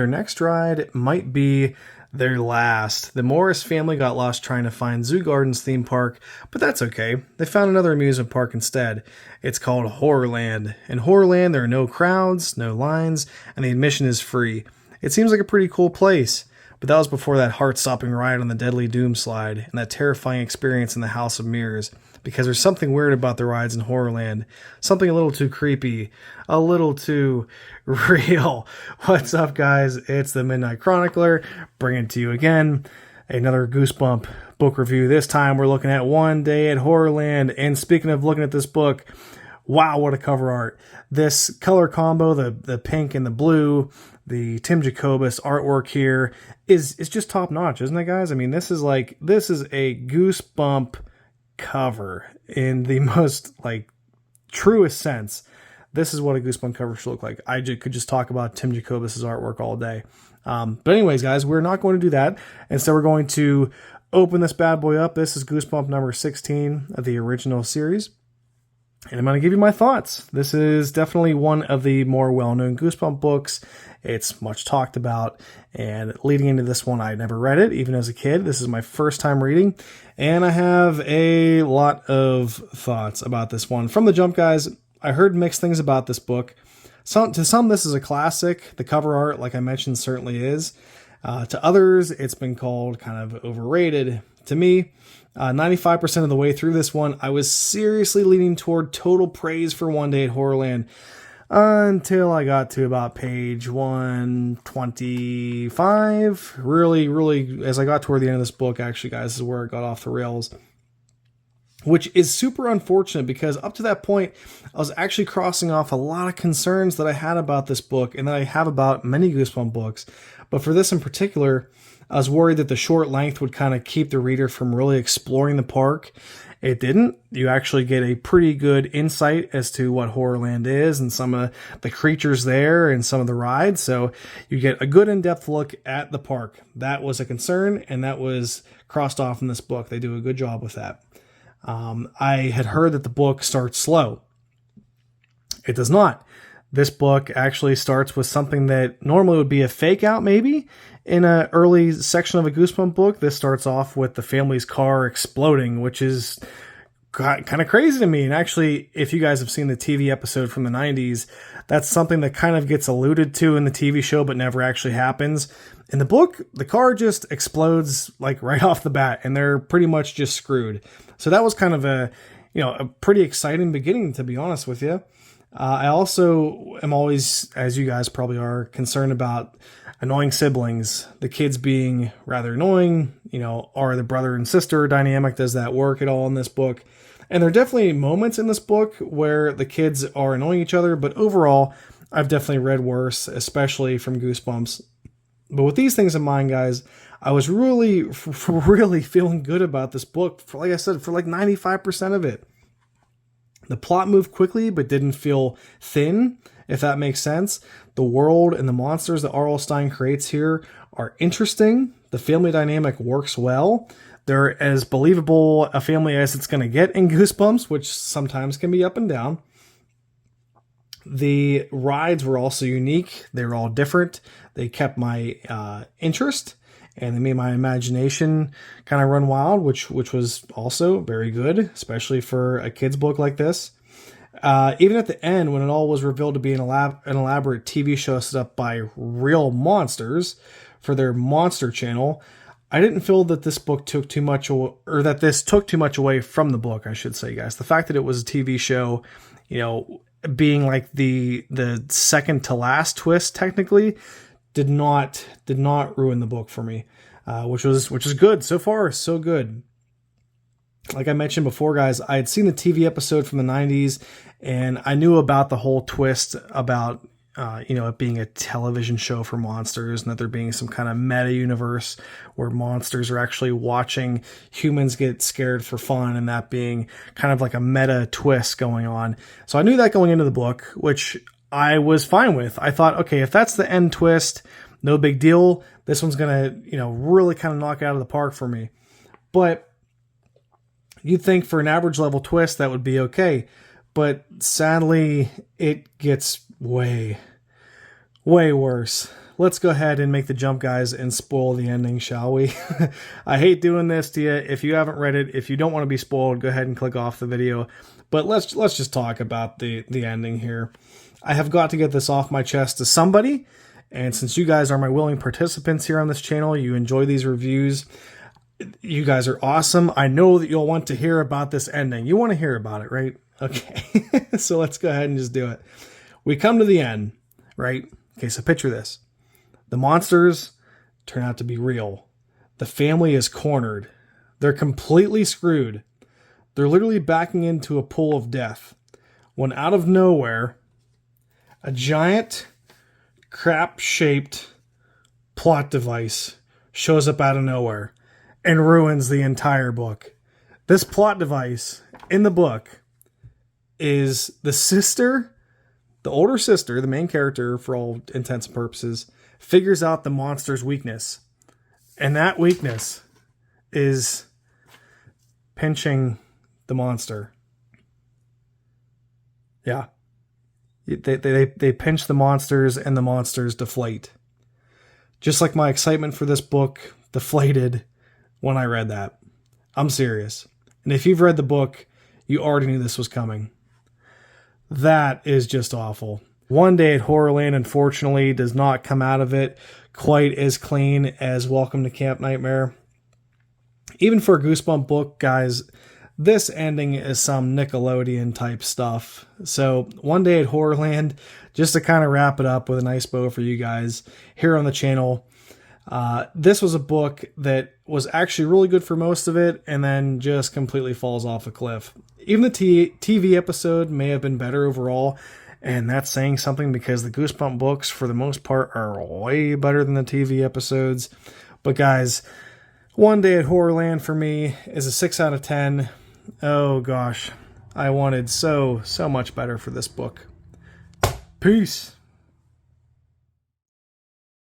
Their next ride might be their last. The Morris family got lost trying to find Zoo Gardens theme park, but that's okay. They found another amusement park instead. It's called Horrorland. In Horrorland, there are no crowds, no lines, and the admission is free. It seems like a pretty cool place, but that was before that heart-stopping ride on the Deadly Doom slide and that terrifying experience in the House of Mirrors, because there's something weird about the rides in Horrorland. Something a little too creepy, a little too real. What's up, guys? It's the Midnight Chronicler, bringing to you again another Goosebump book review. This time we're looking at One Day at Horrorland, and speaking of looking at this book, wow, what a cover art. This color combo, the pink and the blue, the Tim Jacobus artwork here is just top notch, isn't it, guys? I mean, this is a Goosebump cover in the most truest sense. This is what a Goosebump cover should look like. I could just talk about Tim Jacobus' artwork all day. But anyways, guys, we're not going to do that. Instead, we're going to open this bad boy up. This is Goosebump number 16 of the original series. And I'm going to give you my thoughts. This is definitely one of the more well-known Goosebump books. It's much talked about. And leading into this one, I never read it, even as a kid. This is my first time reading. And I have a lot of thoughts about this one. From the jump, guys, I heard mixed things about this book. To some, this is a classic. The cover art, like I mentioned, certainly is. To others, it's been called kind of overrated. To me, 95% of the way through this one, I was seriously leaning toward total praise for One Day at Horrorland until I got to about page 125. Really, as I got toward the end of this book, actually, guys, this is where it got off the rails, which is super unfortunate because up to that point, I was actually crossing off a lot of concerns that I had about this book and that I have about many Goosebump books. But for this in particular, I was worried that the short length would kind of keep the reader from really exploring the park. It didn't. You actually get a pretty good insight as to what Horrorland is and some of the creatures there and some of the rides. So you get a good in-depth look at the park. That was a concern, and that was crossed off in this book. They do a good job with that. I had heard that the book starts slow. It does not. This book actually starts with something that normally would be a fake out, maybe, in an early section of a Goosebump book. This starts off with the family's car exploding, which is kind of crazy to me. And actually, if you guys have seen the TV episode from the 90s, that's something that kind of gets alluded to in the TV show, but never actually happens. In the book, the car just explodes right off the bat, and they're pretty much just screwed. So that was kind of a pretty exciting beginning, to be honest with you. I also am always, as you guys probably are, concerned about annoying siblings. The kids being rather annoying, are the brother and sister dynamic, does that work at all in this book? And there are definitely moments in this book where the kids are annoying each other, but overall, I've definitely read worse, especially from Goosebumps. But with these things in mind, guys, I was really feeling good about this book, like I said, for 95% of it. The plot moved quickly, but didn't feel thin, if that makes sense. The world and the monsters that R.L. Stine creates here are interesting. The family dynamic works well. They're as believable a family as it's going to get in Goosebumps, which sometimes can be up and down. The rides were also unique. They were all different. They kept my interest, and they made my imagination kind of run wild, which was also very good, especially for a kid's book like this. Even at the end, when it all was revealed to be an elaborate TV show set up by real monsters for their monster channel, I didn't feel that this book took too much, or that this took too much away from the book, I should say, guys. The fact that it was a TV show, being the second to last twist, technically, did not ruin the book for me, which is good. So far, so good. Like I mentioned before, guys, I had seen the TV episode from the 90s, and I knew about the whole twist about it being a television show for monsters, and that there being some kind of meta universe where monsters are actually watching humans get scared for fun, and that being kind of like a meta twist going on. So I knew that going into the book, which I was fine with. I thought, okay, if that's the end twist, no big deal. This one's going to, really kind of knock it out of the park for me. But you'd think for an average level twist, that would be okay. But sadly, it gets way worse. let's go ahead and make the jump, guys, and spoil the ending, shall we? I hate doing this to you. If you haven't read it, if you don't want to be spoiled, go ahead and click off the video. But let's just talk about the ending here. I have got to get this off my chest to somebody, and since you guys are my willing participants here on this channel, you enjoy these reviews, you guys are awesome. I know that you'll want to hear about this ending. You want to hear about it, right? Okay, so let's go ahead and just do it. We come to the end, right? Okay, so picture this. The monsters turn out to be real. The family is cornered. They're completely screwed. They're literally backing into a pool of death. When out of nowhere, a giant, crap-shaped plot device shows up out of nowhere and ruins the entire book. This plot device in the book is the sister, the older sister, the main character for all intents and purposes, figures out the monster's weakness. And that weakness is pinching the monster. Yeah. They pinch the monsters and the monsters deflate. Just like my excitement for this book deflated when I read that. I'm serious. And if you've read the book, you already knew this was coming. That is just awful. One Day at Horrorland, unfortunately, does not come out of it quite as clean as Welcome to Camp Nightmare. Even for a Goosebump book, guys, this ending is some Nickelodeon type stuff. So One Day at Horrorland, just to kind of wrap it up with a nice bow for you guys here on the channel. This was a book that was actually really good for most of it and then just completely falls off a cliff. Even the TV episode may have been better overall, and that's saying something because the Goosebump books, for the most part, are way better than the TV episodes. But guys, One Day at Horrorland for me is a 6 out of 10. Oh gosh, I wanted so much better for this book. Peace.